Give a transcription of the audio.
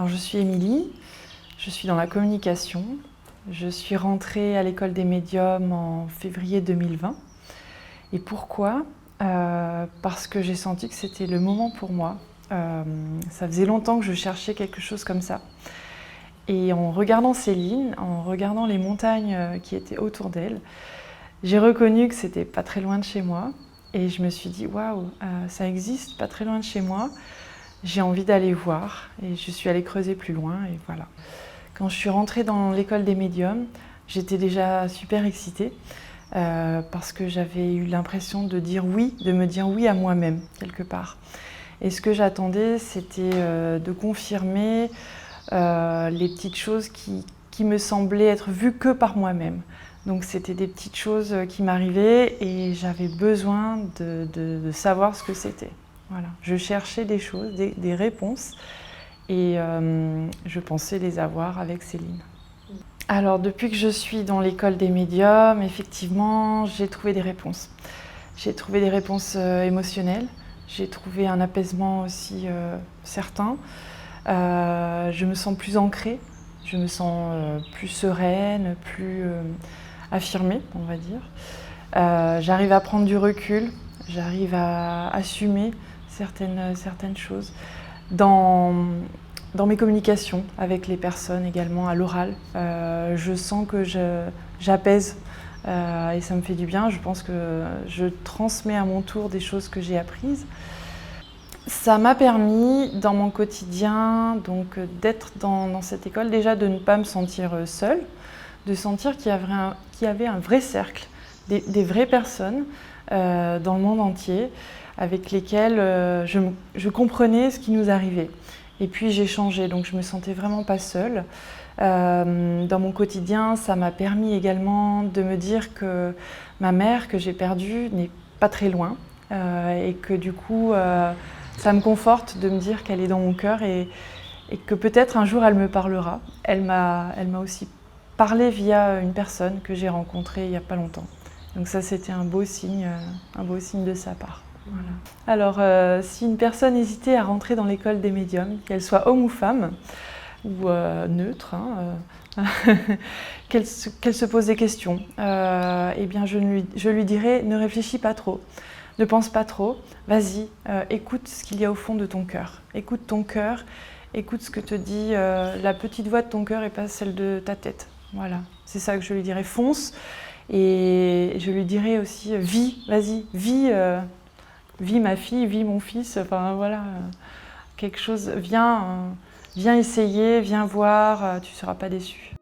Alors je suis Émilie, je suis dans la communication. Je suis rentrée à l'école des médiums en février 2020. Et pourquoi? Parce que j'ai senti que c'était le moment pour moi. Ça faisait longtemps que je cherchais quelque chose comme ça. Et en regardant Céline, en regardant les montagnes qui étaient autour d'elle, j'ai reconnu que c'était pas très loin de chez moi. Et je me suis dit, waouh, ça existe pas très loin de chez moi. J'ai envie d'aller voir. Et je suis allée creuser plus loin et voilà. Quand je suis rentrée dans l'école des médiums, j'étais déjà super excitée parce que j'avais eu l'impression de dire oui, de me dire oui à moi-même, quelque part. Et ce que j'attendais, c'était de confirmer les petites choses qui me semblaient être vues que par moi-même. Donc c'était des petites choses qui m'arrivaient et j'avais besoin de savoir ce que c'était. Voilà. Je cherchais des choses, des réponses et je pensais les avoir avec Céline. Alors depuis que je suis dans l'école des médiums, effectivement, j'ai trouvé des réponses. J'ai trouvé des réponses émotionnelles, j'ai trouvé un apaisement aussi certain. Je me sens plus ancrée, je me sens plus sereine, plus affirmée, on va dire. J'arrive à prendre du recul, j'arrive à assumer certaines choses. Dans mes communications avec les personnes également, à l'oral, je sens que j'apaise et ça me fait du bien. Je pense que je transmets à mon tour des choses que j'ai apprises. Ça m'a permis dans mon quotidien donc, d'être dans cette école, déjà de ne pas me sentir seule, de sentir qu'il y avait un vrai cercle, des vraies personnes dans le monde entier avec lesquelles je comprenais ce qui nous arrivait. Et puis j'ai changé, donc je me sentais vraiment pas seule. Dans mon quotidien, ça m'a permis également de me dire que ma mère, que j'ai perdue, n'est pas très loin et que du coup, ça me conforte de me dire qu'elle est dans mon cœur et que peut-être un jour elle me parlera. Elle m'a aussi parlé via une personne que j'ai rencontrée il n'y a pas longtemps. Donc ça, c'était un beau signe de sa part. Voilà. Alors, si une personne hésitait à rentrer dans l'école des médiums, qu'elle soit homme ou femme, ou neutre, qu'elle se pose des questions, eh bien je lui dirais, ne réfléchis pas trop, ne pense pas trop, vas-y, écoute ce qu'il y a au fond de ton cœur. Écoute ton cœur, écoute ce que te dit la petite voix de ton cœur et pas celle de ta tête. Voilà, c'est ça que je lui dirais, fonce. Et je lui dirais aussi, vis, vas-y, vis. Vis ma fille, vis mon fils, enfin voilà, quelque chose, viens essayer, viens voir, tu ne seras pas déçu.